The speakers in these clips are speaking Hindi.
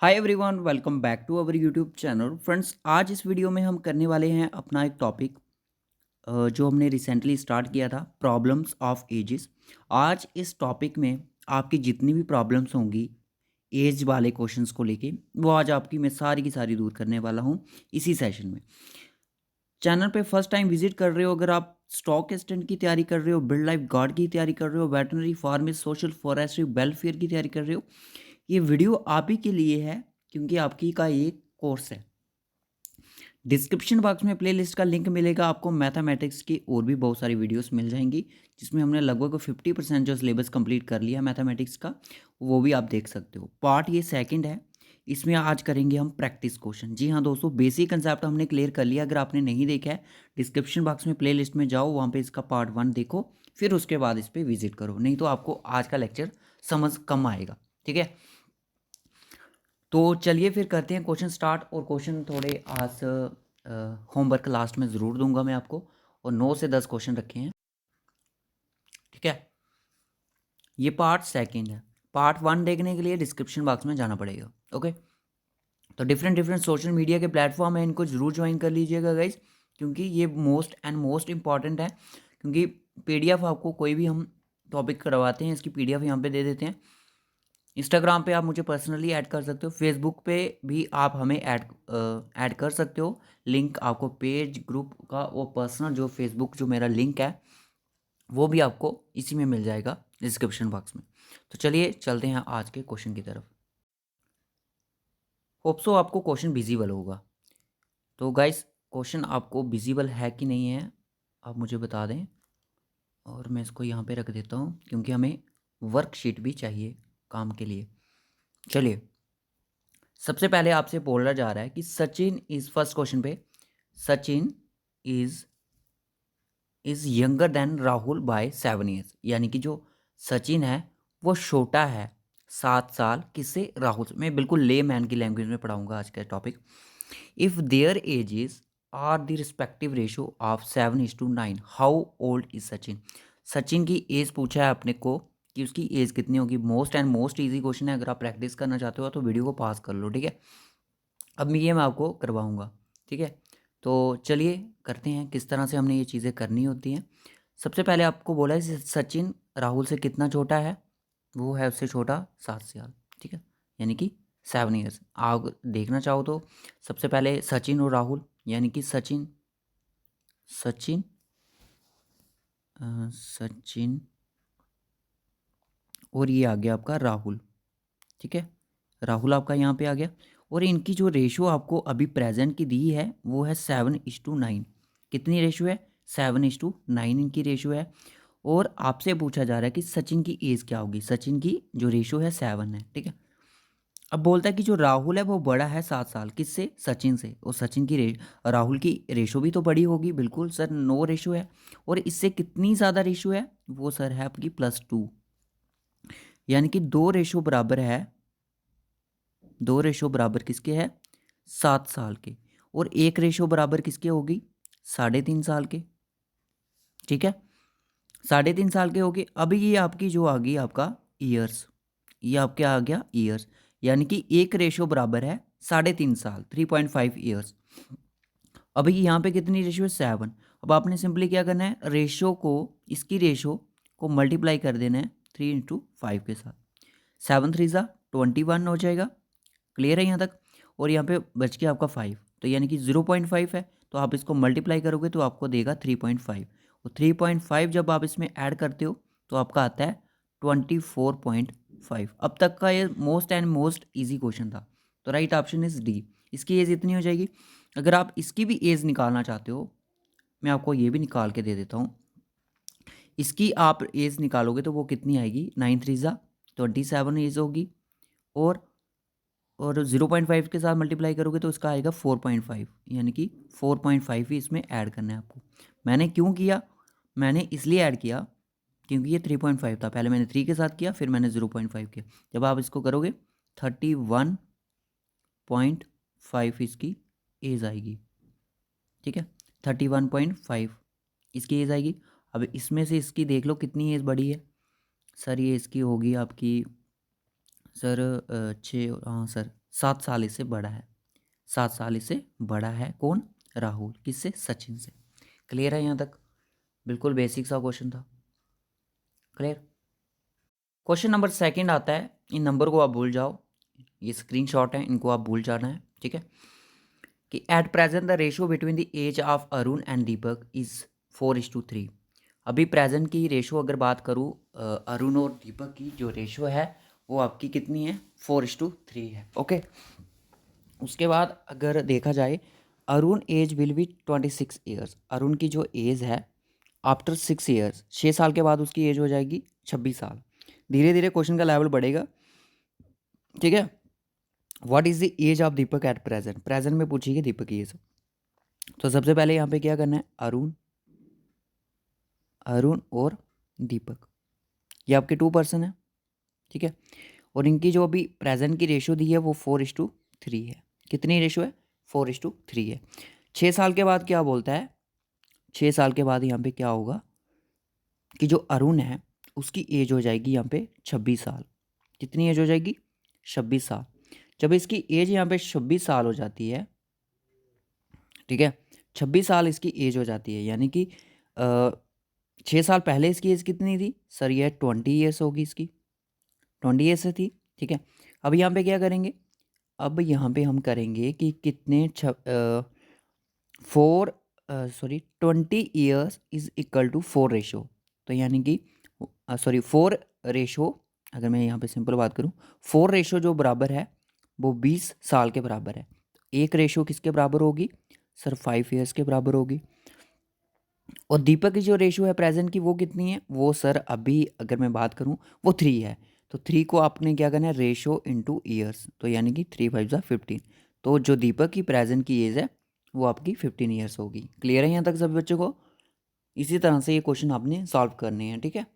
Hi everyone, welcome back to our YouTube channel. Friends, आज इस वीडियो में हम करने वाले हैं अपना एक टॉपिक जो हमने रिसेंटली स्टार्ट किया था, प्रॉब्लम्स ऑफ एजेस। आज इस टॉपिक में आपकी जितनी भी प्रॉब्लम्स होंगी एज वाले क्वेश्चंस को लेके, वो आज आपकी मैं सारी की सारी दूर करने वाला हूँ इसी सेशन में। चैनल पे फर्स्ट टाइम विजिट कर रहे हो, अगर आप स्टॉक एक्सटेंट की तैयारी कर रहे हो, बिल्ड लाइफ गार्ड की तैयारी कर रहे हो, veterinary pharmacy social forestry welfare की तैयारी कर रहे हो, ये वीडियो आप ही के लिए है, क्योंकि आपकी का एक कोर्स है। डिस्क्रिप्शन बॉक्स में प्लेलिस्ट का लिंक मिलेगा आपको। मैथमेटिक्स की और भी बहुत सारी वीडियोस मिल जाएंगी, जिसमें हमने लगभग 50% जो सिलेबस कंप्लीट कर लिया मैथमेटिक्स का, वो भी आप देख सकते हो। पार्ट ये सेकंड है, इसमें आज करेंगे हम प्रैक्टिस क्वेश्चन। जी हाँ दोस्तों, बेसिक कंसेप्ट हमने क्लियर कर लिया। अगर आपने नहीं देखा है, डिस्क्रिप्शन बॉक्स में प्लेलिस्ट में जाओ, वहाँ पे इसका पार्ट 1 देखो, फिर उसके बाद इस पर विजिट करो, नहीं तो आपको आज का लेक्चर समझ कम आएगा। ठीक है, तो चलिए फिर करते हैं क्वेश्चन स्टार्ट। और क्वेश्चन थोड़े आज होमवर्क लास्ट में ज़रूर दूंगा मैं आपको, और 9 से 10 क्वेश्चन रखे हैं। ठीक है, ये पार्ट सेकंड है। पार्ट 1 देखने के लिए डिस्क्रिप्शन बॉक्स में जाना पड़ेगा। ओके, तो डिफरेंट डिफरेंट सोशल मीडिया के प्लेटफॉर्म है, इनको जरूर ज्वाइन कर लीजिएगा गाइज, क्योंकि ये मोस्ट एंड मोस्ट इंपॉर्टेंट है। क्योंकि पीडीएफ आपको कोई भी हम टॉपिक करवाते हैं, इसकी पीडीएफ यहाँ पे दे देते हैं। इंस्टाग्राम पे आप मुझे पर्सनली ऐड कर सकते हो, फेसबुक पे भी आप हमें ऐड कर सकते हो। लिंक आपको पेज ग्रुप का, वो पर्सनल जो फेसबुक जो मेरा लिंक है, वो भी आपको इसी में मिल जाएगा डिस्क्रिप्शन बॉक्स में। तो चलिए चलते हैं आज के क्वेश्चन की तरफ। होप सो आपको क्वेश्चन विजिबल होगा। तो गाइस, क्वेश्चन आपको विजिबल है कि नहीं है, आप मुझे बता दें। और मैं इसको यहाँ पे रख देता हूँ, क्योंकि हमें वर्कशीट भी चाहिए काम के लिए। चलिए, सबसे पहले आपसे बोला जा रहा है कि सचिन इज, फर्स्ट क्वेश्चन पे, Sachin is younger than Rahul by 7 years. यानी कि जो सचिन है वो छोटा है 7 साल किससे, राहुल से। मैं बिल्कुल ले मैन की लैंग्वेज में पढ़ाऊंगा आज का topic. If there ages are the respective ratio of 7:9, how old is Sachin. Sachin की एज पूछा है अपने को कि उसकी एज कितनी होगी। Most and most easy question है, अगर आप प्रैक्टिस करना चाहते हो तो वीडियो को पास कर लो। ठीक है, अब मैं आपको करवाऊँगा। ठीक है, तो चलिए करते हैं किस तरह से हमने ये चीज़ें करनी होती हैं। सबसे पहले आपको बोला है सचिन राहुल से कितना छोटा है, वो है उससे छोटा 7 साल। ठीक है, यानी कि 7 ईयर्स। आप देखना चाहो तो सबसे पहले सचिन और राहुल, यानी कि सचिन सचिन सचिन और ये आ गया आपका राहुल। ठीक है, राहुल आपका यहाँ पे आ गया। और इनकी जो रेशो आपको अभी प्रेजेंट की दी है वो है 7:9। कितनी रेशो है, 7:9 इनकी रेशो है। और आपसे पूछा जा रहा है कि सचिन की एज क्या होगी। सचिन की जो रेशो है 7 है। ठीक है, अब बोलता है कि जो राहुल है वो बड़ा है 7 साल किससे, सचिन से। और सचिन की राहुल की रेशो भी तो बड़ी होगी। बिल्कुल सर, 9 रेशो है। और इससे कितनी ज़्यादा रेशो है, वो सर है आपकी +2। यानी कि 2 रेशो बराबर है, 2 रेशो बराबर किसके है, 7 साल के। और 1 रेशो बराबर किसके होगी, 3.5 साल के। ठीक है, 3.5 साल के होगी। अभी ये आपकी जो आ गई आपका ईयर्स, ये आपके आ गया ईयर्स। यानी कि 1 रेशो बराबर है 3.5 साल, 3.5 ईयर्स। अभी यहाँ पे कितनी रेशो है, 7। अब आपने सिंपली क्या करना है, रेशो को, इसकी रेशो को मल्टीप्लाई कर देना है 3 × 5 के साथ। 7×3 = 21 हो जाएगा। क्लियर है यहाँ तक। और यहाँ पे बच गया आपका 5, तो यानी कि 0.5 है, तो आप इसको मल्टीप्लाई करोगे तो आपको देगा 3.5। और 3.5 जब आप इसमें ऐड करते हो तो आपका आता है 24.5। अब तक का ये most and most easy question था। तो राइट ऑप्शन इज डी। इसकी एज इतनी हो जाएगी। अगर आप इसकी भी एज निकालना चाहते हो, मैं आपको ये भी निकाल के दे देता हूँ। इसकी आप एज निकालोगे तो वो कितनी आएगी, 9×3 = 27 एज होगी। और 0.5 के साथ मल्टीप्लाई करोगे तो इसका आएगा 4.5। यानी कि 4.5 ही इसमें ऐड करना है आपको। मैंने क्यों किया, मैंने इसलिए ऐड किया क्योंकि ये 3.5 था। पहले मैंने 3 के साथ किया, फिर मैंने 0.5 किया। जब आप इसको करोगे 31.5 इसकी एज आएगी। ठीक है, 31.5 इसकी एज आएगी। अब इसमें से इसकी देख लो कितनी एज बड़ी है। सर ये इसकी होगी आपकी, सर 6, हाँ सर 7 साल इससे बड़ा है, 7 साल इससे बड़ा है। कौन? राहुल। किससे? सचिन से। क्लियर है यहाँ तक? बिल्कुल बेसिक सा क्वेश्चन था। क्लियर? क्वेश्चन नंबर सेकंड आता है, इन नंबर को आप भूल जाओ, ये स्क्रीनशॉट है, इनको आप भूल जाना है, ठीक है। कि at present the ratio between the age of Arun and Deepak is 4:3। अभी प्रेजेंट की रेशियो अगर बात करूँ अरुण और दीपक की जो रेशियो है वो आपकी कितनी है? 4:3 है। ओके। उसके बाद अगर देखा जाए, Arun age will be 26 years. Arun की जो एज है आफ्टर 6 ईयर्स, 6 साल के बाद उसकी एज हो जाएगी 26 साल। धीरे धीरे क्वेश्चन का लेवल बढ़ेगा, ठीक है। What is the age of Deepak at present? Present में पूछिए दीपक की एज। तो सबसे पहले यहाँ पे क्या करना है, अरुण, अरुण और दीपक, ये आपके 2 पर्सन है, ठीक है। और इनकी जो अभी प्रेजेंट की रेशियो दी है वो 4:3 है। कितनी रेशियो है? 4:3 है। 6 साल के बाद क्या बोलता है? 6 साल के बाद यहाँ पे क्या होगा कि जो अरुण है उसकी एज हो जाएगी यहाँ पे 26 साल। कितनी एज हो जाएगी? 26 साल। जब इसकी एज यहाँ पे 26 साल हो जाती है, ठीक है, 26 साल इसकी एज हो जाती है, यानी कि 6 साल पहले इसकी एज कितनी थी सर? ये 20 ईयर्स होगी इसकी, 20 ईयर्स से थी, ठीक है। अब यहाँ पे क्या करेंगे? अब यहाँ पे हम करेंगे कि कितने 20 years is equal to 4 ratio. तो यानी कि 4 रेशो, अगर मैं यहाँ पे सिंपल बात करूँ, 4 रेशो जो बराबर है वो 20 साल के बराबर है। एक रेशो किसके बराबर होगी सर? 5 ईयर्स के बराबर होगी। और दीपक की जो रेशो है प्रेजेंट की वो कितनी है? वो सर अभी अगर मैं बात करूँ वो 3 है। तो 3 को आपने क्या करना है? रेशो इंटू ईयर्स, तो यानी कि 3 5 जा 15। तो जो दीपक की प्रेजेंट की एज है वो आपकी 15 ईयर्स होगी। क्लियर है यहाँ तक सभी बच्चों को? इसी तरह से ये क्वेश्चन आपने सॉल्व करने हैं, ठीक है।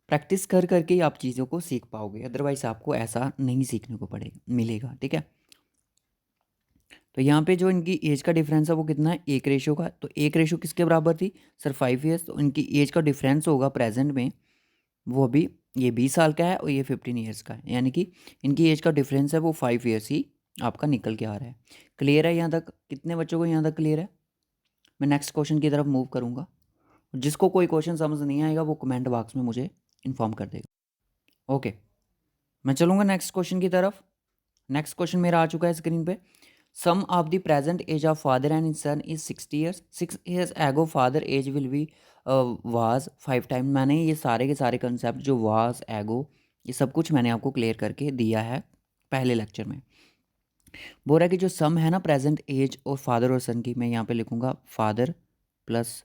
प्रैक्टिस कर करके ही आप चीज़ों को सीख पाओगे, अदरवाइज आपको ऐसा नहीं सीखने को पड़ेगा मिलेगा, ठीक है। तो यहाँ पे जो इनकी एज का डिफरेंस है वो कितना है? 1 रेशो का। तो 1 रेशो किसके बराबर थी सर? 5 ईयर्स। तो इनकी एज का डिफरेंस होगा प्रेजेंट में, वो अभी ये 20 साल का है और ये 15 ईयर्स का है, यानी कि इनकी एज का डिफरेंस है वो 5 ईयर्स ही आपका निकल के आ रहा है। क्लियर है यहाँ तक? कितने बच्चों को यहाँ तक क्लियर है? मैं नेक्स्ट क्वेश्चन की तरफ मूव करूँगा। जिसको कोई क्वेश्चन समझ नहीं आएगा वो कमेंट बॉक्स में मुझे इन्फॉर्म कर देगा। ओके, मैं चलूँगा नेक्स्ट क्वेश्चन की तरफ। नेक्स्ट क्वेश्चन मेरा आ चुका है स्क्रीन पे। Sum of the present age of father and his son is 60 years. 6 years ago father age will be was 5 time. मैंने ये सारे के सारे कंसेप्ट जो वाज एगो ये सब कुछ मैंने आपको क्लियर करके दिया है पहले लेक्चर में। बोल रहा है कि जो सम है ना प्रेजेंट एज और फादर और सन की, मैं यहाँ पे लिखूंगा फादर प्लस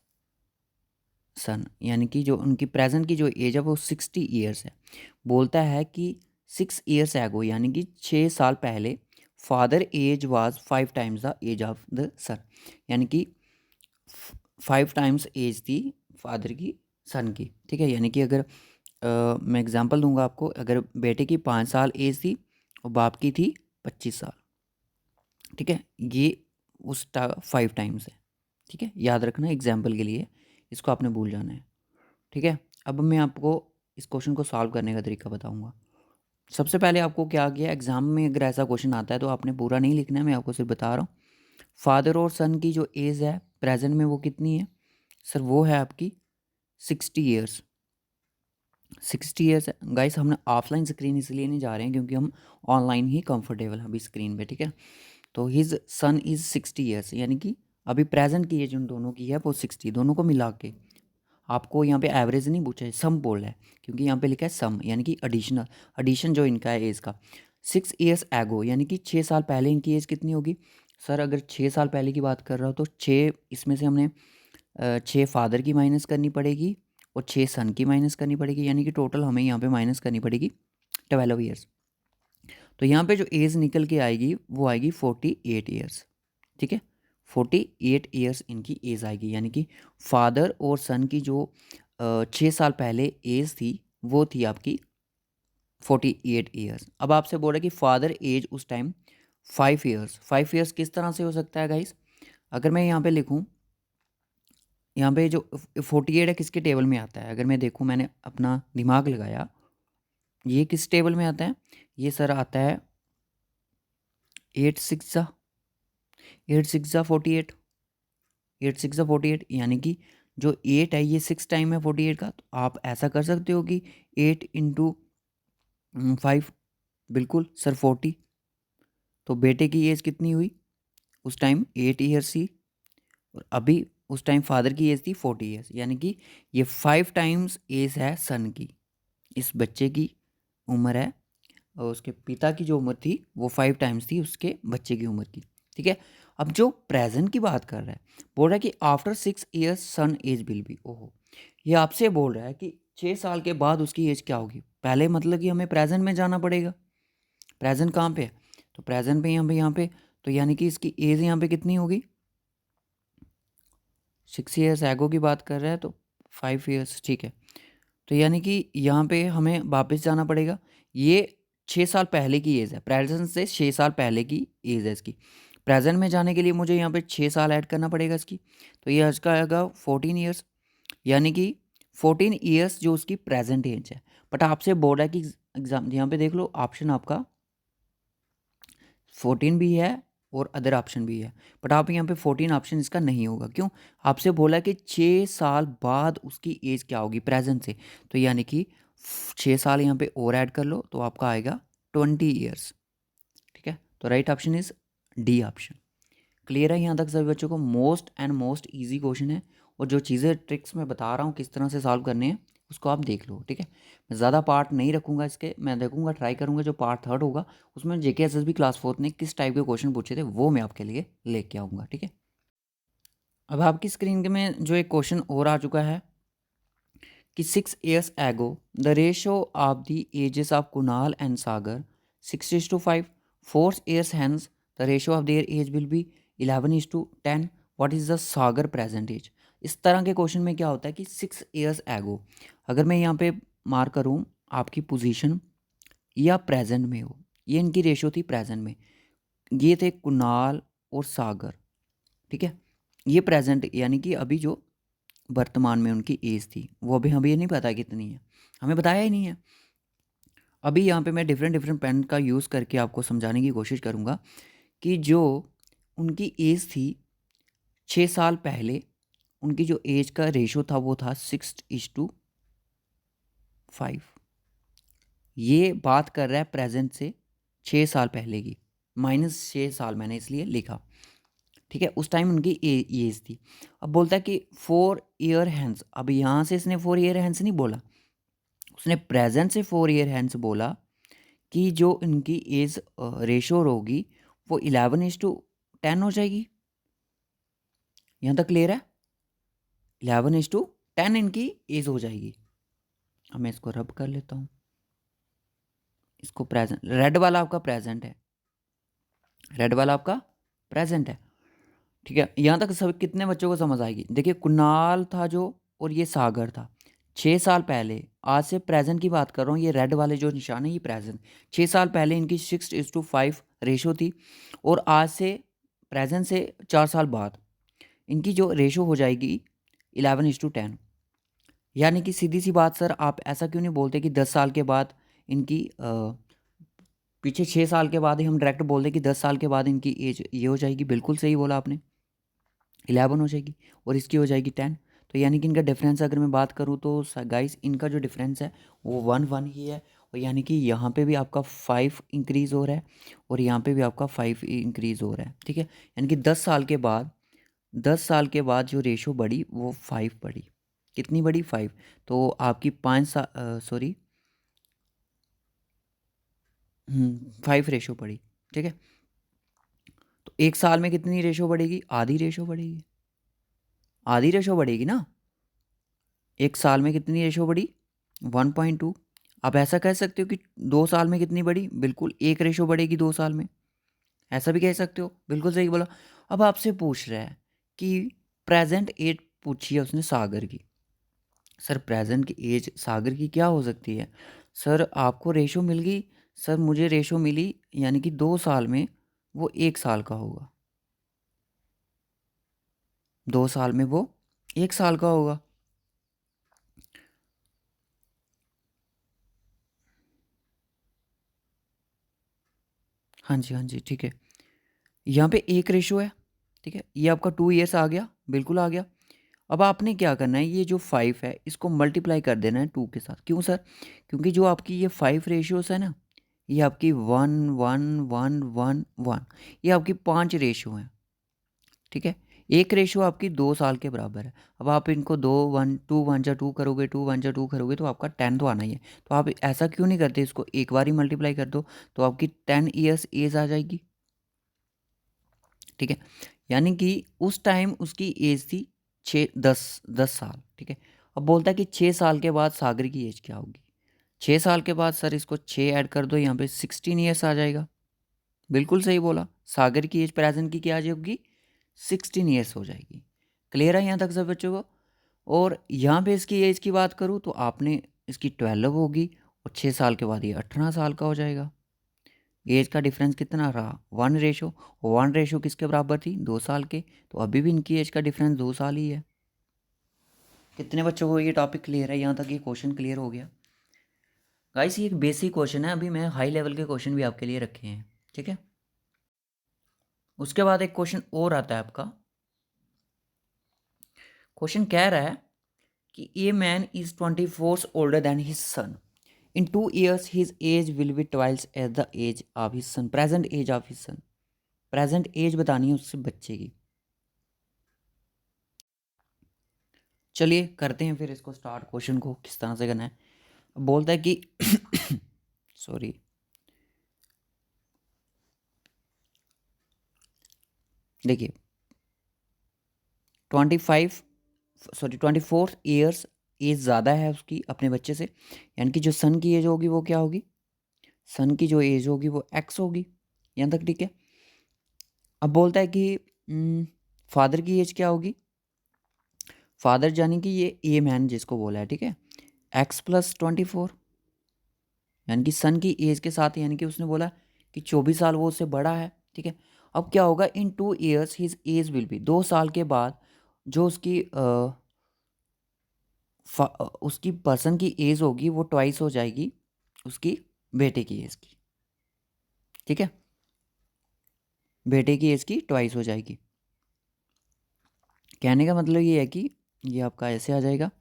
सन, यानी कि जो उनकी प्रेजेंट की जो एज है वो 60 ईयर्स है। बोलता है कि 6 ईयर्स एगो, यानी कि 6 साल पहले father age was 5 times the age of the son, यानी कि 5 टाइम्स एज थी फादर की सन की, ठीक है। यानी कि अगर मैं एग्जांपल दूंगा आपको, अगर बेटे की 5 साल एज थी और बाप की थी 25 साल, ठीक है, ये उस 5 टाइम्स है, ठीक है। याद रखना एग्जाम्पल के लिए, इसको आपने भूल जाना है, ठीक है। अब मैं आपको इस क्वेश्चन को सॉल्व करने का तरीका बताऊंगा। सबसे पहले आपको क्या किया, एग्जाम में अगर ऐसा क्वेश्चन आता है तो आपने पूरा नहीं लिखना है, मैं आपको सिर्फ बता रहा हूँ। फादर और सन की जो एज है प्रेजेंट में वो कितनी है सर? वो है आपकी 60 ईयर्स। 60 ईयर्स है गाइस। हमने ऑफलाइन स्क्रीन इसलिए नहीं जा रहे हैं क्योंकि हम ऑनलाइन ही कंफर्टेबल हैं अभी स्क्रीन पे, ठीक है। तो हिज सन इज़ 60 ईयर्स, यानी कि अभी प्रेजेंट की एज उन दोनों की है वो 60, दोनों को मिला के। आपको यहाँ पे एवरेज नहीं पूछा है, सम बोल है, क्योंकि यहाँ पे लिखा है सम, यानी कि एडिशनल, एडिशन जो इनका है एज का। 6 ईयर्स एगो, यानी कि 6 साल पहले इनकी एज कितनी होगी सर? अगर 6 साल पहले की बात कर रहा हो तो 6 इसमें से हमने 6 फादर की माइनस करनी पड़ेगी और 6 सन की माइनस करनी पड़ेगी, यानी कि टोटल हमें यहाँ पे माइनस करनी पड़ेगी 12 ईयर्स। तो यहाँ पे जो एज निकल के आएगी वो आएगी 48 ईयर्स, ठीक है। 48 ईयर्स इनकी एज आएगी, यानी कि फादर और सन की जो 6 साल पहले एज थी वो थी आपकी 48 ईयर्स। अब आपसे बोला कि फादर एज उस टाइम 5 ईयर्स। 5 ईयर्स किस तरह से हो सकता है गाइस? अगर मैं यहाँ पे लिखूँ, यहाँ पे जो 48 है किसके टेबल में आता है? अगर मैं देखूँ, मैंने अपना दिमाग लगाया, ये किस टेबल में आता है? ये सर आता है एट सिक्स ज़ा 48, 8 6 ज़ा 48, यानी कि जो 8 है ये 6 टाइम है 48 का। तो आप ऐसा कर सकते हो कि 8 × 5, बिल्कुल सर 40। तो बेटे की एज कितनी हुई उस टाइम? 8 ईयर्स थी, और अभी उस टाइम फादर की एज थी 40 ईयर्स, यानी कि ये 5 टाइम्स एज है सन की। इस बच्चे की उम्र है, और उसके पिता की जो उम्र थी वो 5 टाइम्स थी उसके बच्चे की उम्र की। ठीक है, अब जो प्रेजेंट की बात कर रहा है, बोल रहा है कि after 6 years son age will be. ओहो, ये आपसे बोल रहा है कि 6 साल के बाद उसकी एज क्या होगी। पहले मतलब कि हमें प्रेजेंट में जाना पड़ेगा। प्रेजेंट कहाँ पे है? तो प्रेजेंट पे यहाँ पे तो यानी कि इसकी एज यहाँ पे कितनी होगी? 6 ईयर्स एगो की बात कर रहा है तो 5 ईयर्स, ठीक है। तो यानी कि यहाँ पे हमें वापस जाना पड़ेगा। ये 6 साल पहले की एज है, प्रेजेंट से 6 साल पहले की एज है इसकी। प्रेजेंट में जाने के लिए मुझे यहाँ पे 6 साल ऐड करना पड़ेगा इसकी। तो ये इसका आएगा 14 ईयर्स, यानी कि 14 ईयर्स जो उसकी प्रेजेंट एज है। बट आपसे बोल रहा है कि एग्जाम, यहाँ पे देख लो ऑप्शन आपका 14 भी है और अदर ऑप्शन भी है, बट आप यहाँ पे 14 ऑप्शन इसका नहीं होगा। क्यों? आपसे बोला कि 6 साल बाद उसकी एज क्या होगी प्रेजेंट से। तो यानी कि 6 साल यहाँ पे और ऐड कर लो तो आपका आएगा 20 ईयर्स। ठीक है, तो right option is D option. Clear है यहाँ तक सभी बच्चों को? Most and most easy question है, और जो चीज़ें ट्रिक्स मैं बता रहा हूँ किस तरह से सॉल्व करने हैं उसको आप देख लो। ठीक है, मैं ज़्यादा पार्ट नहीं रखूँगा इसके, मैं देखूँगा ट्राई करूँगा जो पार्ट थर्ड होगा उसमें जेके एसएसबी क्लास फोर्थ ने किस टाइप के क्वेश्चन पूछे थे वो मैं आपके लिए लेके आऊँगा। ठीक है, अब आपकी स्क्रीन के में जो एक क्वेश्चन और आ चुका है कि 6 years ago the ratio of the ages of Kunal and Sagar 6:5. 4 years hence the ratio of their age will be 11:10. What is the Sagar present age? इस तरह के क्वेश्चन में क्या होता है कि 6 years ago, अगर मैं यहाँ पे मार्क करूँ आपकी पोजीशन या प्रेजेंट में हो, ये इनकी रेशियो थी प्रेजेंट में, ये थे कुणाल और सागर। ठीक है, ये प्रेजेंट यानी कि अभी जो वर्तमान में उनकी एज थी वो अभी हमें नहीं पता कितनी है, हमें बताया ही नहीं है। अभी यहाँ पे मैं डिफरेंट डिफरेंट पेन का यूज़ करके आपको समझाने की कोशिश करूँगा कि जो उनकी एज थी 6 साल पहले, उनकी जो एज का रेशो था वो था 6:5। ये बात कर रहा है प्रेजेंट से 6 साल पहले की, -6 साल मैंने इसलिए लिखा। ठीक है, उस टाइम उनकी एज थी। अब बोलता है कि 4 ईयर हैंस, अब यहाँ से इसने 4 ईयर हैंस नहीं बोला, उसने प्रेजेंट से 4 ईयर हैंस बोला कि जो इनकी एज रेशो होगी वो 11:10 हो जाएगी। यहाँ तक क्लियर है? 11:10 इनकी एज हो जाएगी। अब मैं इसको रब कर लेता हूँ, इसको प्रेजेंट, रेड वाला आपका प्रेजेंट है, रेड वाला आपका प्रेजेंट है। ठीक है, यहाँ तक सब कितने बच्चों को समझ आएगी? देखिए कुणाल था जो, और ये सागर था। 6 साल पहले, आज से प्रेजेंट की बात कर रहा हूँ, ये रेड वाले जो निशान है ये प्रेजेंट। 6 साल पहले इनकी 6:5 रेशो थी, और आज से प्रेजेंट से 4 साल बाद इनकी जो रेशो हो जाएगी 11:10। यानी कि सीधी सी बात सर, आप ऐसा क्यों नहीं बोलते कि 10 साल के बाद इनकी पीछे 6 साल के बाद ही हम डायरेक्ट बोल दें कि 10 साल के बाद इनकी एज ये हो जाएगी। बिल्कुल सही बोला आपने, 11 हो जाएगी और इसकी हो जाएगी 10। तो यानी कि इनका डिफरेंस अगर मैं बात करूँ तो गाइस इनका जो डिफरेंस है वो 1 1 ही है, और यानी कि यहाँ पे भी आपका 5 इंक्रीज़ हो रहा है और यहाँ पे भी आपका 5 इंक्रीज़ हो रहा है। ठीक है, यानी कि 10 साल के बाद, 10 साल के बाद जो रेशो बढ़ी वो 5 बढ़ी। कितनी बढ़ी? 5। तो आपकी 5 साल, सॉरी, 5 रेशो बढ़ी। ठीक है, तो 1 साल में कितनी रेशो बढ़ेगी? आधी रेशो बढ़ेगी, आधी रेशो बढ़ेगी ना। 1 साल में कितनी रेशो बढ़ी? 1.2। आप ऐसा कह सकते हो कि 2 साल में कितनी बढ़ी? बिल्कुल 1 रेशो बढ़ेगी 2 साल में, ऐसा भी कह सकते हो। बिल्कुल सही बोला। अब आपसे पूछ रहा है कि प्रेजेंट एज पूछी है उसने सागर की। सर प्रेजेंट की एज सागर की क्या हो सकती है? सर आपको रेशो मिल गई, सर मुझे रेशो मिली, यानी कि 2 साल में वो 1 साल का होगा, 2 साल में वो 1 साल का होगा। हाँ जी, हाँ जी, ठीक है। यहाँ पे एक रेशो है, ठीक है, ये आपका 2 ईयर्स आ गया, बिल्कुल आ गया। अब आपने क्या करना है, ये जो 5 है इसको मल्टीप्लाई कर देना है 2 के साथ। क्यों सर? क्योंकि जो आपकी ये 5 रेशियोज़ है ना, ये आपकी 1 1 1 1 1, ये आपकी 5 रेशियो हैं, ठीक है। एक रेशियो आपकी 2 साल के बराबर है। अब आप इनको 2 1 2 1 जा 2 करोगे, 2 1 जा 2 करोगे तो आपका 10 तो आना ही है। तो आप ऐसा क्यों नहीं करते, इसको एक बार ही मल्टीप्लाई कर दो, तो आपकी 10 ईयर्स एज आ जाएगी, ठीक है। यानी कि उस टाइम उसकी एज थी 10 साल, ठीक है। अब बोलता है कि 6 साल के बाद सागर की एज क्या होगी। 6 साल के बाद सर इसको 6 ऐड कर दो, यहाँ पे 16 ईयर्स आ जाएगा। बिल्कुल सही बोला, सागर की एज प्रेजेंट की क्या आ जाएगी, 16 ईयर्स हो जाएगी। क्लियर है यहाँ तक सब बच्चों को? और यहाँ पे इसकी एज की बात करूँ तो आपने इसकी 12 होगी और 6 साल के बाद ये 18 साल का हो जाएगा। एज का डिफरेंस कितना रहा, 1 रेशो। 1 रेशो किसके बराबर थी, 2 साल के। तो अभी भी इनकी एज का डिफरेंस 2 साल ही है। कितने बच्चों को ये टॉपिक क्लियर है? यहाँ तक ये क्वेश्चन क्लियर हो गया गाइस? ये एक बेसिक क्वेश्चन है, अभी मैं हाई लेवल के क्वेश्चन भी आपके लिए रखे हैं, ठीक है। उसके बाद एक क्वेश्चन और आता है आपका। क्वेश्चन कह रहा है कि a man is 24 older than his son. In 2 years his age will be twice age the age of his son. Present age of his son, present age बतानी है उससे बच्चे की। चलिए करते हैं फिर इसको स्टार्ट, क्वेश्चन को किस तरह से करना है। अब बोलता है कि सॉरी, देखिए 24 ईयर्स एज ज़्यादा है उसकी अपने बच्चे से, यानी कि जो सन की एज होगी वो क्या होगी, सन की जो एज होगी वो एक्स होगी। यहाँ तक ठीक है। अब बोलता है कि फादर की एज क्या होगी, फादर यानी कि ये ए मैन जिसको बोला है, ठीक है, एक्स प्लस 24, यानी कि सन की एज के साथ, यानी कि उसने बोला कि 24 साल वो उससे बड़ा है, ठीक है। अब क्या होगा, इन 2 years his age will B, 2 साल के बाद जो उसकी पर्सन की एज होगी वो ट्वाइस हो जाएगी उसकी बेटे की एज की, ठीक है। बेटे की एज की ट्वाइस हो जाएगी। कहने का मतलब ये है कि ये आपका ऐसे आ जाएगा,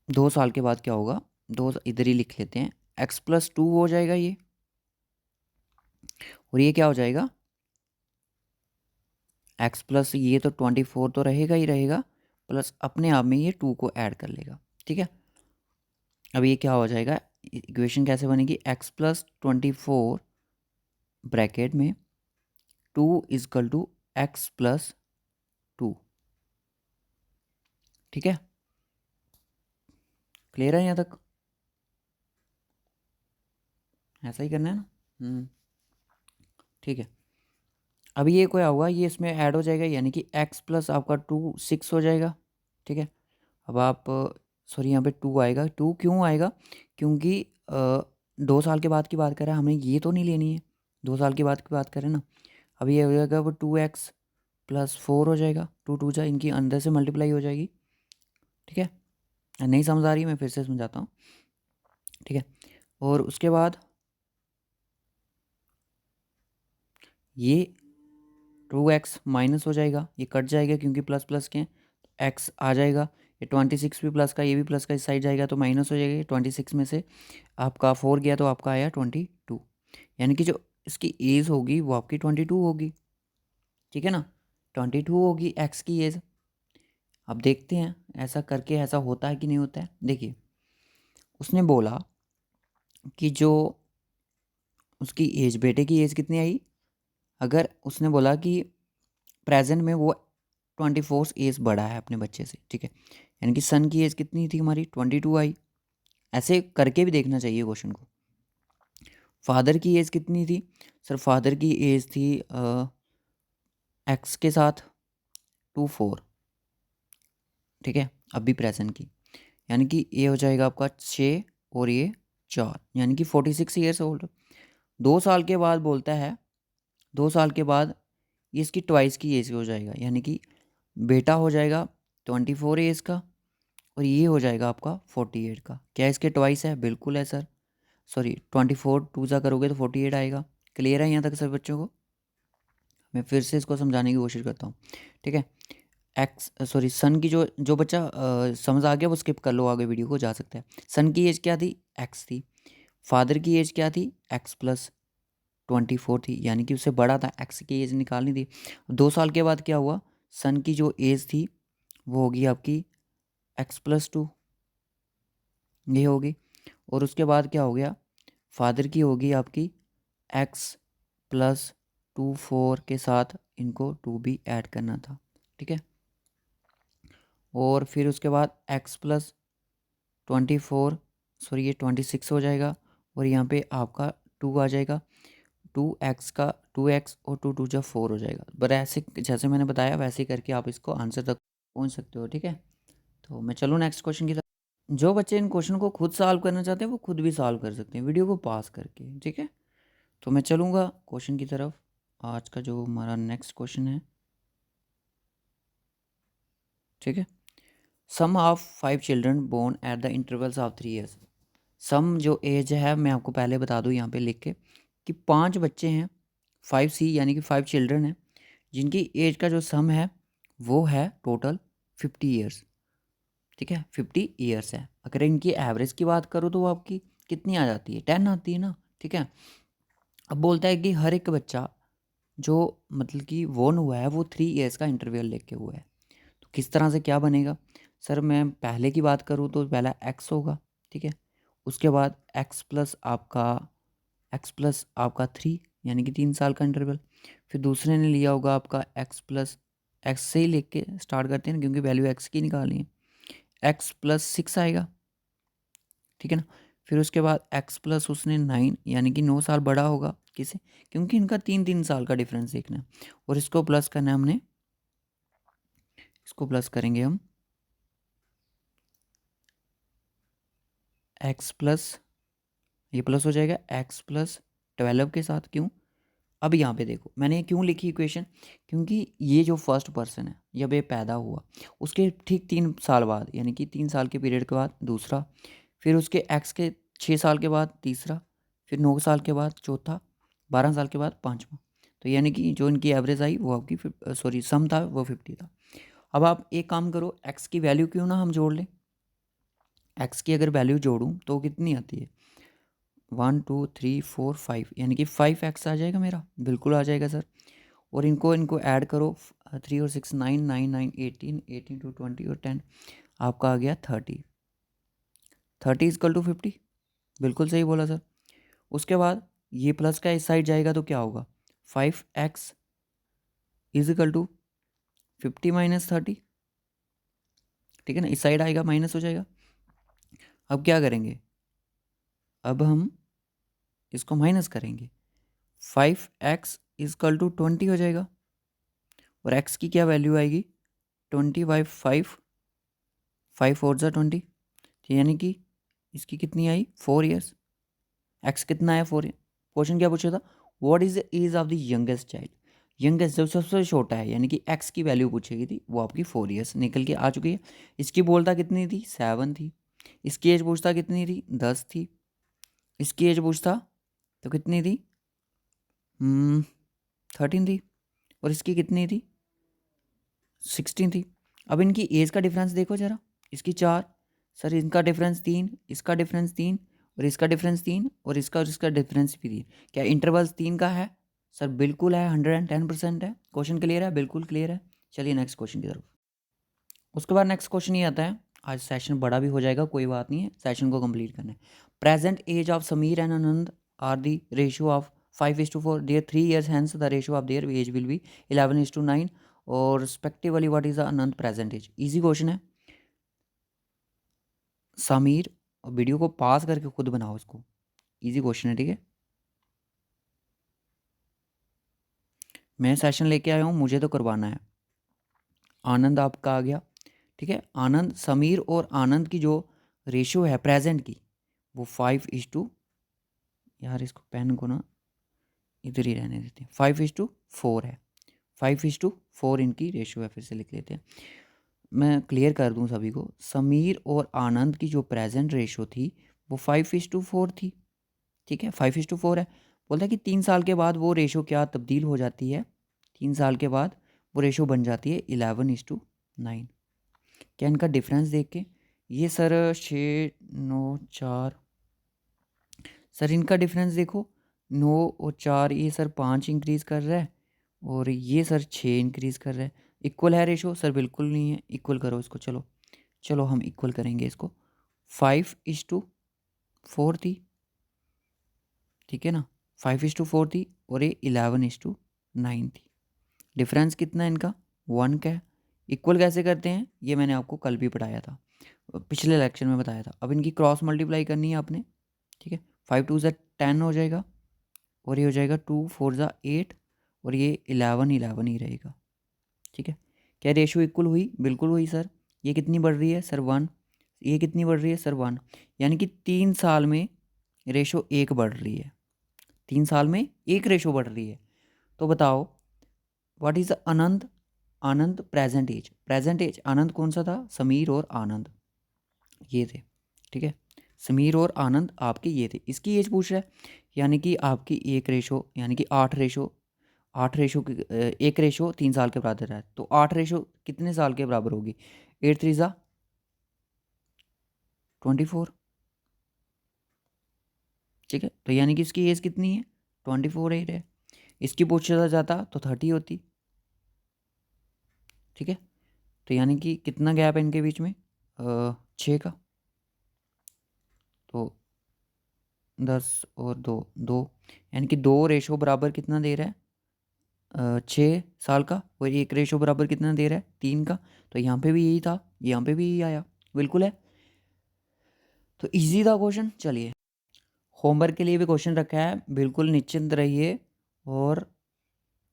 2 साल के बाद क्या होगा, दो इधर ही लिख लेते हैं, एक्स प्लस 2 हो जाएगा ये, और ये क्या हो जाएगा, एक्स प्लस ये तो 24 तो रहेगा ही रहेगा, प्लस अपने आप में ये 2 को ऐड कर लेगा, ठीक है। अब ये क्या हो जाएगा, इक्वेशन कैसे बनेगी, एक्स प्लस 24 ब्रैकेट में 2 इजकल टू एक्स प्लस 2, ठीक है। क्लियर है यहाँ तक? ऐसा ही करना है ना। ठीक है। अब ये क्या होगा, ये इसमें ऐड हो जाएगा, यानी कि x प्लस आपका 2 6 हो जाएगा, ठीक है। अब आप सॉरी यहाँ पे 2 आएगा, 2 क्यों आएगा, क्योंकि 2 साल के बाद की बात कर रहा है, हमें ये तो नहीं लेनी है, 2 साल की बात की बात करें ना। अब ये हो जाएगा वो 2x प्लस 4 हो जाएगा, 2 2 जा इनकी अंदर से मल्टीप्लाई हो जाएगी, ठीक है। नहीं समझ आ रही, मैं फिर से समझाता हूँ, ठीक है। और उसके बाद ये 2x माइनस हो जाएगा, ये कट जाएगा क्योंकि प्लस प्लस के x आ जाएगा, ये 26 भी प्लस का, ये भी प्लस का, इस साइड जाएगा तो माइनस हो जाएगा। 26 में से आपका 4 गया तो आपका आया 22, यानी कि जो इसकी एज होगी वो आपकी 22 होगी, ठीक है ना। 22 होगी x की एज। अब देखते हैं ऐसा करके ऐसा होता है कि नहीं होता है। देखिए उसने बोला कि जो उसकी एज, बेटे की एज कितनी आई, अगर उसने बोला कि प्रेजेंट में वो 24 एज बड़ा है अपने बच्चे से, ठीक है, यानी कि सन की एज कितनी थी हमारी 22 आई। ऐसे करके भी देखना चाहिए क्वेश्चन को। फादर की एज कितनी थी सर, फादर की एज थी एक्स के साथ 24, ठीक है, अभी प्रेजेंट की, यानी कि ये हो जाएगा आपका 6 और ये 4, यानी कि 46 ईयर्स ओल्ड। 2 साल के बाद बोलता है, 2 साल के बाद ये इसकी ट्वाइस की एज हो जाएगा, यानी कि बेटा हो जाएगा 24 एज का और ये हो जाएगा आपका 48 का। क्या इसके ट्वाइस है? बिल्कुल है सर। सॉरी 24 टू ज़ा करोगे तो 48 आएगा। क्लियर है यहाँ तक सभी बच्चों को? मैं फिर से इसको समझाने की कोशिश करता हूँ, ठीक है। एक्स सॉरी सन की जो बच्चा समझ आ गया वो स्किप कर लो, आगे वीडियो को जा सकता है। सन की एज क्या थी? एक्स थी। फादर की एज क्या थी? एक्स प्लस 24 थी, यानी कि उससे बड़ा था, एक्स की एज निकालनी थी। 2 साल के बाद क्या हुआ? सन की जो एज थी वो होगी आपकी एक्स प्लस 2, ये होगी। और उसके बाद क्या हो गया? फादर की होगी आपकी एक्स प्लस 24 के साथ इनको 2 भी ऐड करना था, ठीक है। और फिर उसके बाद एक्स प्लस 24 सॉरी ये 26 हो जाएगा, और यहाँ पे आपका 2 आ जाएगा। 2x का 2x और 2 2 जा 4 हो जाएगा। बट ऐसे जैसे मैंने बताया वैसे ही करके आप इसको आंसर तक पहुँच सकते हो, ठीक है। तो मैं चलूँ नेक्स्ट क्वेश्चन की तरफ। जो बच्चे इन क्वेश्चन को खुद सॉल्व करना चाहते हैं वो खुद भी सॉल्व कर सकते हैं वीडियो को पास करके, ठीक है। तो मैं चलूँगा क्वेश्चन की तरफ। आज का जो हमारा नेक्स्ट क्वेश्चन है, ठीक है। Sum of 5 children born at the intervals of 3 years. Sum जो एज है मैं आपको पहले बता दूं यहाँ पे लिख के कि 5 बच्चे हैं, 5C यानी कि 5 चिल्ड्रन हैं जिनकी एज का जो सम है वो है टोटल 50 ईयर्स, ठीक है। 50 ईयर्स है। अगर इनकी एवरेज की बात करूँ तो वो आपकी कितनी आ जाती है? 10 आती है ना, ठीक है। अब बोलता है कि हर एक बच्चा जो मतलब कि बोर्न हुआ है वो 3 ईयर्स का इंटरवल लेके हुआ है। तो किस तरह से क्या बनेगा? सर मैं पहले की बात करूँ तो पहला एक्स होगा, ठीक है। उसके बाद एक्स प्लस आपका 3 यानी कि 3 साल का इंटरवल। फिर दूसरे ने लिया होगा आपका एक्स से ही लेके स्टार्ट करते हैं क्योंकि वैल्यू एक्स की निकालनी है। एक्स प्लस 6 आएगा, ठीक है ना। फिर उसके बाद एक्स प्लस उसने 9 यानी कि 9 साल बड़ा होगा किसे? क्योंकि इनका 3 3 साल का डिफरेंस देखना है। और इसको प्लस करना है हमने, इसको प्लस करेंगे हम एक्स प्लस, ये प्लस हो जाएगा एक्स प्लस 12 के साथ। क्यों? अब यहाँ पे देखो मैंने क्यों लिखी इक्वेशन, क्योंकि ये जो फर्स्ट पर्सन है जब ये पैदा हुआ उसके ठीक 3 साल बाद यानी कि 3 साल के पीरियड के बाद दूसरा, फिर उसके एक्स के 6 साल के बाद तीसरा, फिर 9 साल के बाद चौथा, 12 साल के बाद पाँचवा। तो यानी कि जो इनकी एवरेज आई वो आपकी सॉरी सम था वो 50 था। अब आप एक काम करो, एक्स की वैल्यू क्यों ना हम जोड़ लें। एक्स की अगर वैल्यू जोड़ूँ तो कितनी आती है? 1 2 3 4 5 यानी कि 5x आ जाएगा मेरा, बिल्कुल आ जाएगा सर। और इनको इनको ऐड करो, 3 और 6 9 9 9 18 18 टू 20 और 10 आपका आ गया 30। 30 इजकल टू 50, बिल्कुल सही बोला सर। उसके बाद ये प्लस का इस साइड जाएगा तो क्या होगा? 5x इजकल टू 50 माइनस 30, ठीक है ना। इस साइड आएगा माइनस हो जाएगा। अब क्या करेंगे? अब हम इसको माइनस करेंगे, 5x इजकल टू 20 हो जाएगा। और x की क्या वैल्यू आएगी? 20/5, 5 4 जा 20, यानी कि इसकी कितनी आई? 4 ईयर्स। एक्स कितना है? 4 ईयर। क्वेश्चन क्या पूछा था? What is the age of the youngest child. Youngest जो सबसे छोटा है यानी कि एक्स की वैल्यू पूछेगी थी वो आपकी 4 ईयर्स निकल के आ चुकी है। इसकी बोलता कितनी थी? 7 थी। इसकी एज पूछता कितनी थी? 10 थी। इसकी एज पूछता तो कितनी थी? 13 थी। और इसकी कितनी थी? 16 थी। अब इनकी एज का डिफरेंस देखो ज़रा, इसकी 4, सर इनका डिफरेंस 3, इसका डिफरेंस 3, और इसका डिफरेंस 3, और इसका डिफरेंस भी 3। क्या इंटरवल्स 3 का है? सर बिल्कुल है, 110% है। क्वेश्चन क्लियर है? बिल्कुल क्लियर है। चलिए नेक्स्ट क्वेश्चन की तरफ। उसके बाद नेक्स्ट क्वेश्चन ये आता है, आज सेशन बड़ा भी हो जाएगा, कोई बात नहीं है, सेशन को कंप्लीट करना है। Present age of Sameer and Anand are the ratio of 5:4, there 3 years, hence the ratio of their age will be 11:9, और respectively what is the Anant present age. Easy question है समीर, वीडियो को पास करके खुद बनाओ इसको, इजी क्वेश्चन है, ठीक है। मैं सेशन लेके आया हूँ, मुझे तो करवाना है। आनंद आपका आ गया, ठीक है। आनंद, समीर और आनंद की जो रेशियो है प्रेजेंट की वो 5:, यार इसको पेन को ना इधर ही रहने देते हैं, 5:4 है। 5:4 इनकी रेशियो है, फिर से लिख लेते हैं। मैं क्लियर कर दूं सभी को, समीर और आनंद की जो प्रेजेंट रेशियो थी वो 5:4 थी, ठीक है, 5:4 है। बोलता है कि 3 साल के बाद वो रेशो क्या तब्दील हो जाती है, 3 साल के बाद वो रेशो बन जाती है 11:9। क्या इनका डिफरेंस देख के, ये सर 6, 9, 4, सर इनका डिफरेंस देखो, 9 और 4, ये सर 5 इंक्रीज़ कर रहा है और ये सर 6 इंक्रीज़ कर रहा है। इक्वल है रेशो? सर बिल्कुल नहीं है। इक्वल करो इसको, चलो चलो हम इक्वल करेंगे इसको। 5:4 थी, ठीक है ना, 5:4 थी और ये 11:9 थी। डिफरेंस कितना है इनका? 1 का है। इक्वल कैसे करते हैं ये मैंने आपको कल भी पढ़ाया था, पिछले लेक्चर में बताया था। अब इनकी क्रॉस मल्टीप्लाई करनी है आपने, ठीक है। 5 2 10 हो जाएगा और ये हो जाएगा 2 4 8 और ये 11 ही रहेगा, ठीक है। क्या रेशो इक्वल हुई? बिल्कुल हुई सर। ये कितनी बढ़ रही है सर? 1। ये कितनी बढ़ रही है सर? 1। यानी कि 3 साल में रेशो 1 बढ़ रही है, 3 साल में 1 रेशो बढ़ रही है। तो बताओ what is Anand? Anand present age, present age Anand कौन सा था? समीर और आनंद ये थे, ठीक है। समीर और आनंद आपके ये थे, इसकी एज पूछ रहा है। यानी कि आपकी 1 रेशो, यानी कि 8 रेशो की 1 रेशो 3 साल के बराबर है, तो 8 रेशो कितने साल के बराबर होगी? 8 3 जा 24, ठीक है। तो यानी कि इसकी एज कितनी है? 24 एज है। इसकी पूछा जाता तो 30 होती, ठीक है। तो यानी कि कितना गैप है इनके बीच में? 6 का। तो 10 और 2 यानी कि 2 रेशो बराबर कितना दे रहा है? 6 साल का। और 1 रेशो बराबर कितना दे रहा है? 3 का। तो यहाँ पे भी यही था, यहाँ पे भी यही आया, बिल्कुल है। तो इजी था क्वेश्चन। चलिए, होमवर्क के लिए भी क्वेश्चन रखा है, बिल्कुल निश्चिंत रहिए और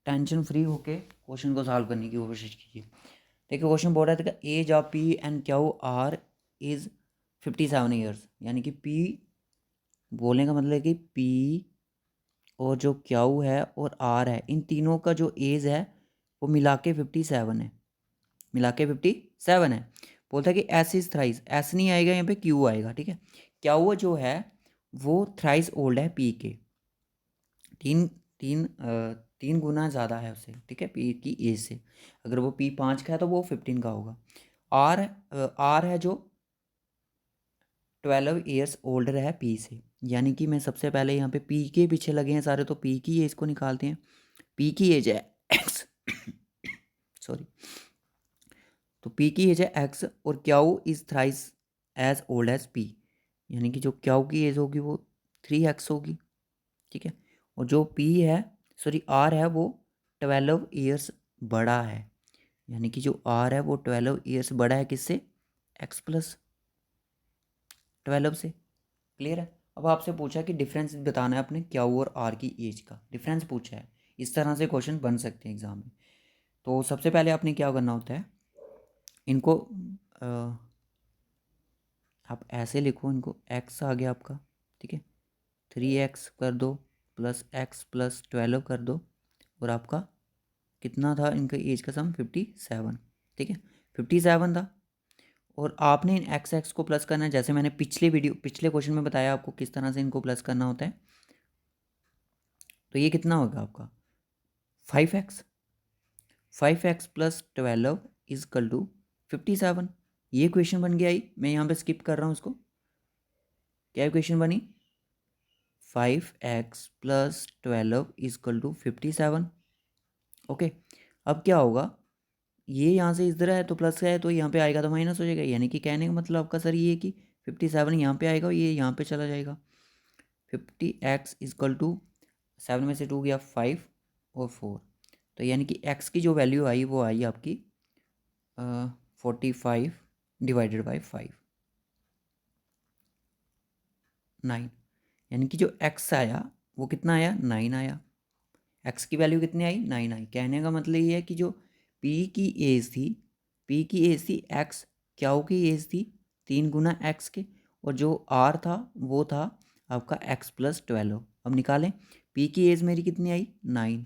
टेंशन फ्री होके क्वेश्चन को सॉल्व करने की कोशिश कीजिए। देखिए क्वेश्चन बोल रहा था कि age of P and Q are is 57 years. यानी कि पी बोलने का मतलब है कि पी और जो क्यू है और आर है, इन तीनों का जो एज है वो मिला के 57 है, मिला के 57 है। बोलता है कि एस इज़ थ्राइस, एस नहीं आएगा यहाँ पे, क्यू आएगा, ठीक है। क्यू जो है वो थ्राइस ओल्ड है पी के, तीन तीन 3 गुना ज़्यादा है उससे, ठीक है, पी की एज से। अगर वो पी 5 का है तो वो 15 का होगा। आर आर है जो 12 ईयर्स ओल्डर है पी से। यानी कि मैं सबसे पहले यहाँ पे पी के पीछे लगे हैं सारे, तो पी की एज को निकालते हैं। पी की एज है एक्स सॉरी, तो पी की एज है एक्स और Q is thrice age old age P. यानी कि जो क्यू की एज होगी वो 3x होगी, ठीक है। और जो पी है, सॉरी आर है, वो 12 ईयर्स बड़ा है। यानी कि जो आर है वो 12 ईयर्स बड़ा है किससे? एक्स प्लस 12 से। क्लियर है। अब आपसे पूछा कि डिफरेंस बताना है अपने क्यू और आर की एज का, डिफरेंस पूछा है। इस तरह से क्वेश्चन बन सकते हैं एग्जाम में। तो सबसे पहले आपने क्या करना होता है, इनको आप ऐसे लिखो, इनको एक्स आ गया आपका, ठीक है, 3x कर दो प्लस एक्स प्लस 12 कर दो और आपका कितना था इनका एज का सम? 57, ठीक है, 57 था। और आपने इन एक्स एक्स को प्लस करना है, जैसे मैंने पिछले क्वेश्चन में बताया आपको किस तरह से इनको प्लस करना होता है। तो ये कितना होगा आपका? 5x, 5x plus 12 is equal to 57। ये क्वेश्चन बन गया ही, मैं यहाँ पे स्किप कर रहा हूँ इसको। क्या क्वेश्चन बनी? 5x plus 12 is equal to 57। Okay, अब क्या होगा, ये यहाँ से इधर है तो प्लस का है तो यहाँ पे आएगा तो माइनस हो जाएगा। यानी कि कहने का मतलब आपका सर ये है कि 57 यहाँ पे आएगा और ये यहाँ पे चला जाएगा। 50x इजकल टू 7 में से 2 गया 5 और 4, तो यानी कि x की जो वैल्यू आई वो आई आपकी 45 डिवाइडेड बाई 5, 9। यानी कि जो x आया वो कितना आया? 9 आया। x की वैल्यू कितनी आई? 9 आई। कहने का मतलब ये है कि जो p की एज थी, p की एज थी x, क्यू की एज थी 3 गुना x के, और जो r था वो था आपका x प्लस 12। अब निकालें, p की एज मेरी कितनी आई? 9,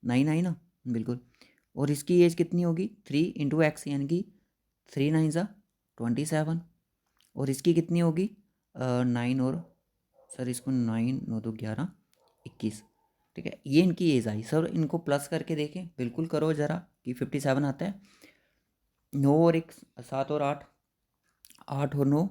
9 आई ना, बिल्कुल। और इसकी एज कितनी होगी? 3 इंटू एक्स, यानी कि 3 9 ज़ा 27। और इसकी कितनी होगी? 9 और सर इसको 9 9 2 11 21, ठीक है, ये इनकी एज आई। सर इनको प्लस करके देखें, बिल्कुल करो ज़रा कि 57 आता है। 9 और 1 7 और 8, 8 और 9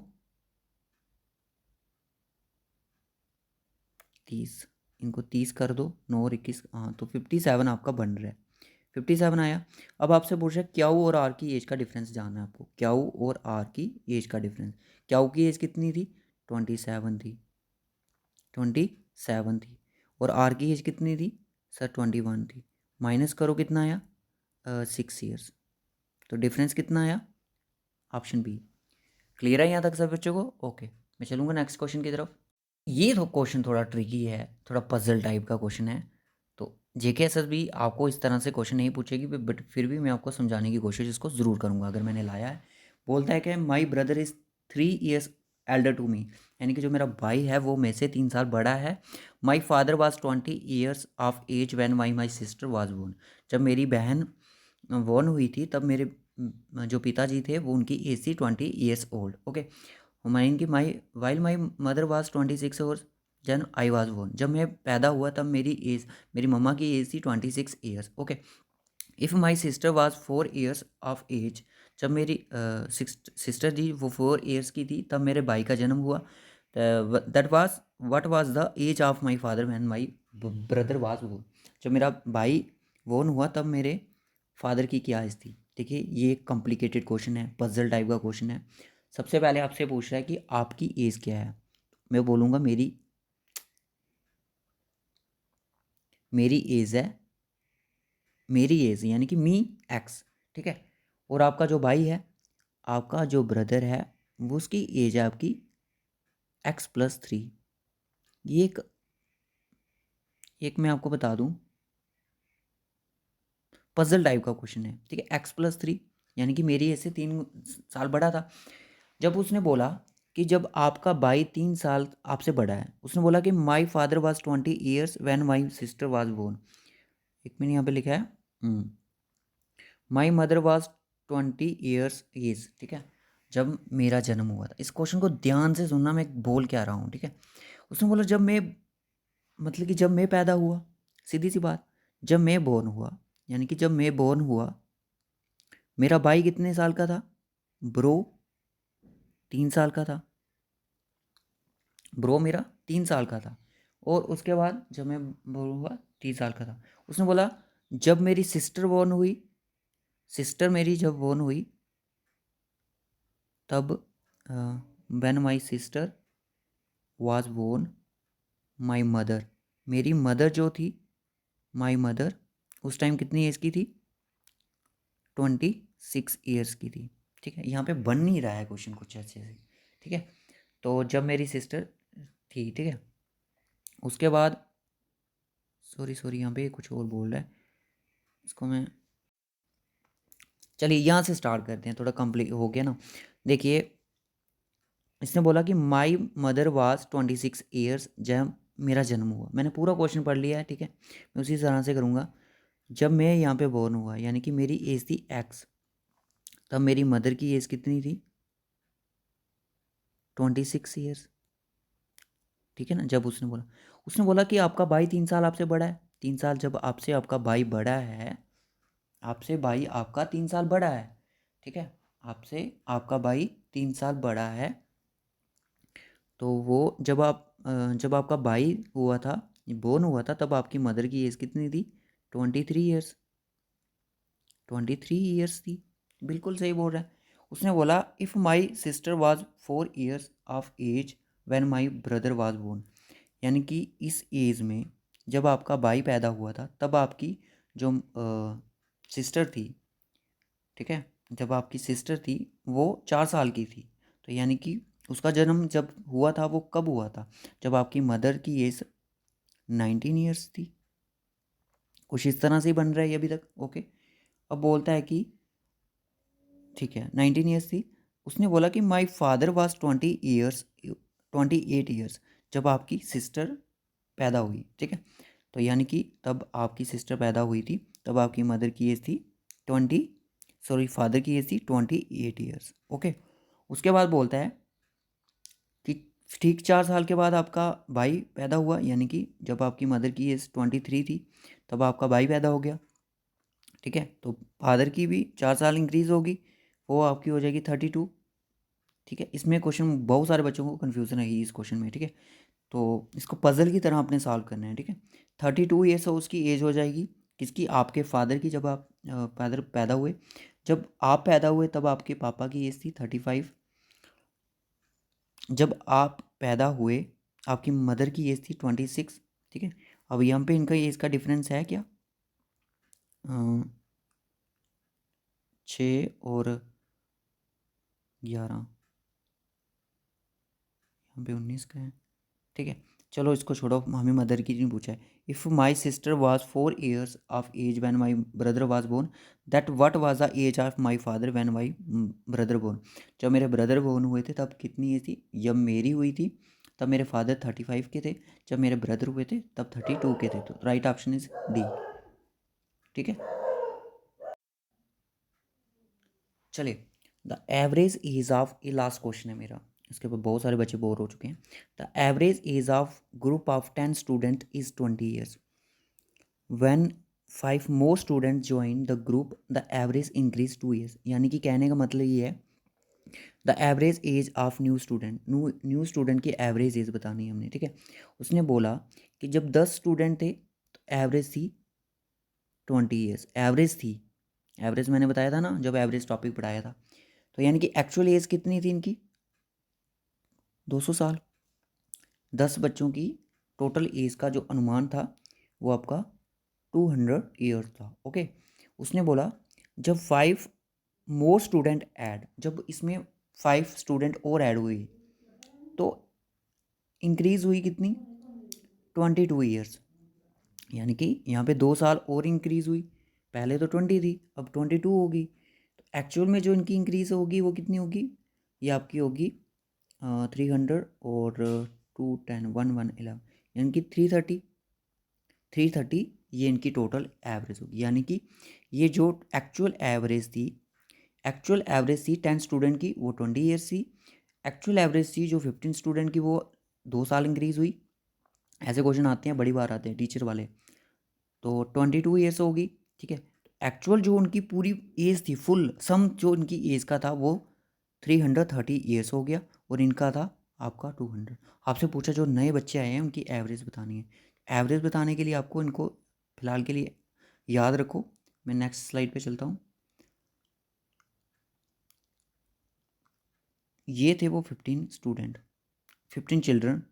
30, इनको 30 कर दो, 9 और 21, हाँ तो 57 आपका बन रहा है। 57 आया। अब आपसे पूछ रहा है क्याऊ और आर की एज का डिफरेंस जानना है आपको। क्याऊ और आर की एज का डिफरेंस, क्याऊ की एज कितनी थी? 27 थी, 27 थी। और आर की एज कितनी थी? सर 21 थी। माइनस करो, कितना आया? 6 ईयर्स। तो डिफरेंस कितना आया? Option B. क्लियर है यहाँ तक सब बच्चों को? ओके, मैं चलूँगा नेक्स्ट क्वेश्चन की तरफ। ये तो क्वेश्चन थोड़ा ट्रिकी है, थोड़ा पजल टाइप का क्वेश्चन है। तो जेकेएसएस भी आपको इस तरह से क्वेश्चन नहीं पूछेगी, बट फिर भी मैं आपको समझाने की कोशिश इसको ज़रूर करूँगा अगर मैंने लाया है। बोलता है कि my brother is 3 years elder to me, यानी कि जो मेरा भाई है वो मेरे से 3 साल बड़ा है। My father was 20 years of age when my sister was born. जब मेरी बहन बोर्न हुई थी तब मेरे जो पिताजी थे वो उनकी एज थी 20 ईयर्स ओल्ड। ओके, हुमायूं की my while my mother was 26 years when I was born. जब मैं पैदा हुआ तब मेरी मम्मा की एज थी 26 years. Okay, if my sister was 4 years of age, जब मेरी सिस्टर थी वो 4 ईयर्स की थी तब मेरे भाई का जन्म हुआ। That was what was the age of my father when my brother was born. जब मेरा भाई बोर्न हुआ तब मेरे फादर की क्या एज थी। देखिए ये एक कॉम्प्लिकेटेड क्वेश्चन है, पजल टाइप का क्वेश्चन है। सबसे पहले आपसे पूछ रहा है कि आपकी एज क्या है। मैं बोलूँगा मेरी एज है, मेरी एज यानी कि मी एक्स, ठीक है। और आपका जो भाई है, आपका जो ब्रदर है, वो उसकी एज है आपकी x+3। ये एक मैं आपको बता दूं, पजल टाइप का क्वेश्चन है, ठीक है। x+3 यानी कि मेरी एज से 3 साल बड़ा था। जब उसने बोला कि जब आपका भाई 3 साल आपसे बड़ा है, उसने बोला कि my father was 20 years when my sister was born. एक मैंने यहाँ पे लिखा है my mother was 20 years age, ठीक है, जब मेरा जन्म हुआ था। इस क्वेश्चन को ध्यान से सुनना, मैं बोल क्या रहा हूँ, ठीक है। उसने बोला जब मैं, मतलब कि जब मैं पैदा हुआ, सीधी सी बात, जब मैं बोर्न हुआ, यानी कि जब मैं बोर्न हुआ मेरा भाई कितने साल का था ब्रो? 3 साल का था। ब्रो मेरा 3 साल का था। और उसके बाद जब मैं बोर्न हुआ 3 साल का था। उसने बोला जब मेरी सिस्टर बोर्न हुई, सिस्टर मेरी जब बोर्न हुई तब when my sister was born my mother, मेरी मदर जो थी, माई मदर उस टाइम कितनी एज की थी? 26 ईयर्स की थी, ठीक है। यहाँ पे बन नहीं रहा है क्वेश्चन कुछ अच्छे से, ठीक है। तो जब मेरी सिस्टर थी, ठीक है, उसके बाद सॉरी यहाँ पे कुछ और बोल रहा है, इसको मैं, चलिए यहाँ से स्टार्ट करते हैं, थोड़ा कंप्लीट हो गया ना। देखिए इसने बोला कि माई मदर वाज 26 ईयर्स जब मेरा जन्म हुआ। मैंने पूरा क्वेश्चन पढ़ लिया है, ठीक है, मैं उसी तरह से करूँगा। जब मैं यहाँ पे बोर्न हुआ यानी कि मेरी एज थी एक्स, तब मेरी मदर की एज कितनी थी? 26 ईयर्स, ठीक है ना। जब उसने बोला कि आपका भाई 3 साल आपसे बड़ा है। 3 साल जब आपसे आपका भाई बड़ा है, आपसे भाई आपका 3 साल बड़ा है, ठीक है, आपसे आपका भाई 3 साल बड़ा है। तो वो जब आपका भाई हुआ था, बोर्न हुआ था, तब आपकी मदर की एज कितनी थी? 23 ईयर्स, 23 ईयर्स थी। बिल्कुल सही बोल रहा है। उसने बोला if my sister was 4 years of age when my brother was born, यानी कि इस एज में जब आपका भाई पैदा हुआ था तब आपकी जो सिस्टर थी, ठीक है, जब आपकी सिस्टर थी वो 4 साल की थी। तो यानी कि उसका जन्म जब हुआ था वो कब हुआ था? जब आपकी मदर की एज 19 ईयर्स थी। कुछ इस तरह से ही बन रहा है ये अभी तक। ओके, अब बोलता है कि ठीक है 19 ईयर्स थी। उसने बोला कि माई फादर वाज 28 ईयर्स जब आपकी सिस्टर पैदा हुई, ठीक है। तो यानी कि तब आपकी सिस्टर पैदा हुई थी तब आपकी मदर की एज थी फादर की एज थी 28 ईयर्स। ओके, उसके बाद बोलता है कि ठीक 4 साल के बाद आपका भाई पैदा हुआ, यानी कि जब आपकी मदर की एज 23 थी तब आपका भाई पैदा हो गया, ठीक है। तो फादर की भी 4 साल इंक्रीज़ होगी, वो आपकी हो जाएगी 32, ठीक है। इसमें क्वेश्चन बहुत सारे बच्चों को कन्फ्यूज़न है इस क्वेश्चन में, ठीक है। तो इसको पज़ल की तरह आपने सॉल्व करना है, ठीक है। 32 ईयर्स उसकी एज हो जाएगी, किसकी? आपके फादर की, जब आप फादर पैदा हुए। जब आप पैदा हुए तब आपके पापा की एज थी 35। जब आप पैदा हुए आपकी मदर की एज थी 26, ठीक है। अब यहाँ पे इनका एज का डिफरेंस है क्या? 6 और 11, यहाँ पे 19 का है, ठीक है। चलो इसको छोड़ो, हमें मदर की नहीं पूछा है। If my sister was 4 years of age when my brother was born, that what was the age of my father when my brother born. जब मेरे ब्रदर बोर्न हुए थे तब कितनी एज थी? जब मेरी हुई थी तब मेरे फादर 35 के थे, जब मेरे ब्रदर हुए थे तब 32 के थे। तो राइट ऑप्शन इज डी, ठीक है। चलिए, द एवरेज एज ऑफ, ये लास्ट क्वेश्चन है मेरा, इसके ऊपर बहुत सारे बच्चे बोर हो चुके हैं। The average age of group of 10 student is 20 years. When 5 more student join the group the average increase 2 years. यानी कि कहने का मतलब ये है, the average age of new student, new student की एवरेज एज बतानी है हमने, ठीक है। उसने बोला कि जब 10 स्टूडेंट थे तो एवरेज थी 20 ईयर्स, एवरेज थी। एवरेज मैंने बताया था ना जब एवरेज टॉपिक पढ़ाया था। तो यानी कि एक्चुअल एज कितनी थी इनकी? 200 साल। 10 बच्चों की टोटल एज का जो अनुमान था वो आपका 200 ईयर्स था, ओके। उसने बोला जब 5 मोर स्टूडेंट ऐड, जब इसमें 5 स्टूडेंट और ऐड हुई तो इंक्रीज़ हुई कितनी? 22 ईयर्स। यानी कि यहाँ पे 2 साल और इंक्रीज़ हुई, पहले तो 20 थी अब 22 होगी। तो एक्चुअल में जो इनकी इंक्रीज़ होगी वो कितनी होगी? ये आपकी होगी 300 और 210 1111, यानी कि 330 ये इनकी टोटल एवरेज होगी। यानी कि ये जो एक्चुअल एवरेज थी, 10 स्टूडेंट की वो 20 ईयर्स थी। एक्चुअल एवरेज थी जो 15 स्टूडेंट की वो 2 साल इंक्रीज़ हुई। ऐसे क्वेश्चन आते हैं, बड़ी बार आते हैं टीचर वाले। तो 22 ईयर्स होगी, ठीक है। एक्चुअल जो उनकी पूरी एज थी, फुल सम जो इनकी एज का था वो 330 ईयर्स हो गया, और इनका था आपका 200। आपसे पूछा जो नए बच्चे आए हैं उनकी एवरेज बतानी है। एवरेज बताने के लिए आपको इनको फिलहाल के लिए याद रखो। मैं नेक्स्ट स्लाइड पे चलता हूँ। ये थे वो 15 स्टूडेंट, 15 चिल्ड्रन।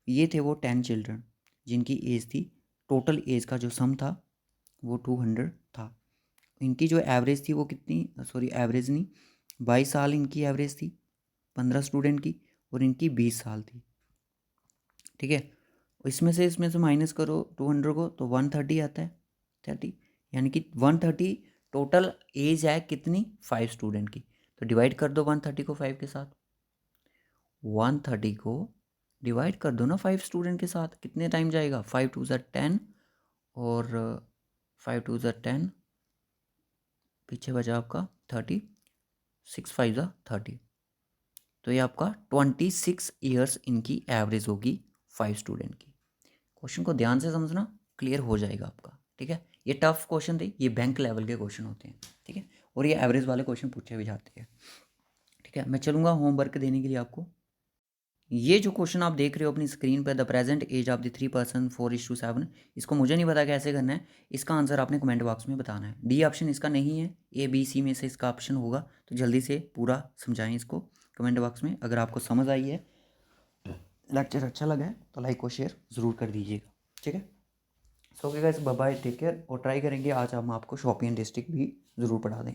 ये थे वो 10 चिल्ड्रन जिनकी एज थी, टोटल एज का जो सम था वो 200 था। इनकी जो एवरेज थी वो कितनी, सॉरी एवरेज नहीं, 22 साल इनकी एवरेज थी 15 स्टूडेंट की, और इनकी 20 साल थी, ठीक है। इसमें से माइनस करो 200 को तो 130 आता है, 30, यानी कि 130 टोटल एज है कितनी? 5 स्टूडेंट की। तो डिवाइड कर दो 130 को 5 के साथ, 130 को डिवाइड कर दो ना 5 स्टूडेंट के साथ, कितने टाइम जाएगा? 5 2 ज़ा 10, और 5 2 ज़ा 10, पीछे बचा आपका 30, 6 5 ज़ा 30। तो ये आपका 26 ईयर्स इनकी एवरेज होगी 5 स्टूडेंट की। क्वेश्चन को ध्यान से समझना, क्लियर हो जाएगा आपका, ठीक है। ये टफ क्वेश्चन थे, ये बैंक लेवल के क्वेश्चन होते हैं, ठीक है। और ये एवरेज वाले क्वेश्चन पूछे भी जाते हैं, ठीक है। मैं चलूँगा होमवर्क देने के लिए आपको। ये जो क्वेश्चन आप देख रहे हो अपनी स्क्रीन पर, the present age of the 3 person 4:7, इसको मुझे नहीं पता कैसे करना है। इसका आंसर आपने कमेंट बॉक्स में बताना है। डी ऑप्शन इसका नहीं है, ए बी सी में से इसका ऑप्शन होगा। तो जल्दी से पूरा समझाएं इसको कमेंट बॉक्स में। अगर आपको समझ आई है, लेक्चर अच्छा लगा है तो लाइक और शेयर ज़रूर कर दीजिएगा, ठीक है। So okay guys, bye bye, take care, और ट्राई करेंगे आज हम आपको शोपियन डिस्ट्रिक्ट भी ज़रूर पढ़ा दें।